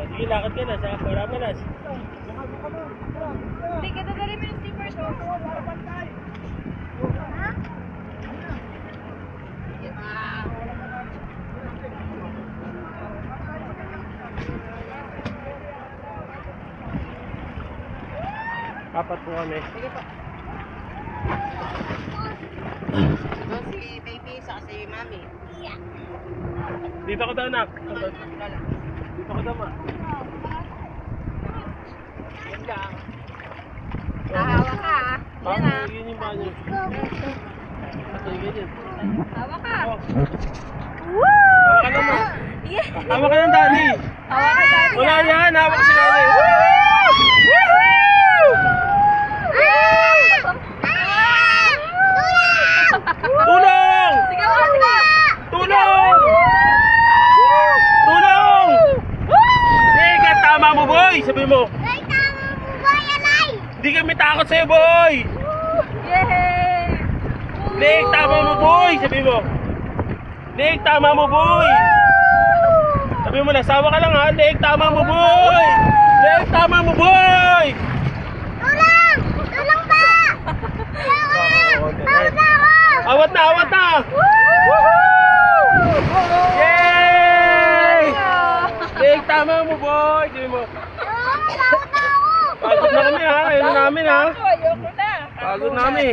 Sige, lakad ka na sa wala manas. Hindi ka dadali mo yung steamer to. Apat po kami. Sige po. Ito si baby, saka si mami. Dito ko daw, anak. Lola. Dito ko daw, ma. Yan lang. Hawa ka ah. Yan ah. Yun yung banyo. Ito yung ganyan. Hawa ka. Oh, Woo! hawa ka naman. Yeah. Hawa ka ng Dani. Hawa ka dati. Wala yan, hawa ka si Dani. Tulong! Sigaw ka, sigaw! Tulong! Tulong! Nika, tama mo, boy! Sabi mo. Hindi kami takot sa'yo, boy! Yay! Nick, tama mo, boy! Sabi mo. Nick, tama mo, boy! Sabi mo, nasawa ka lang, ha? Nick, tama mo, boy! Nick, tama mo, boy! Awat na, awat na! Yay! Nick, tama mo, boy! Sabi mo. Pagod na kami, ha? Ayun na namin, ha? Ayoko na. Pagod na kami.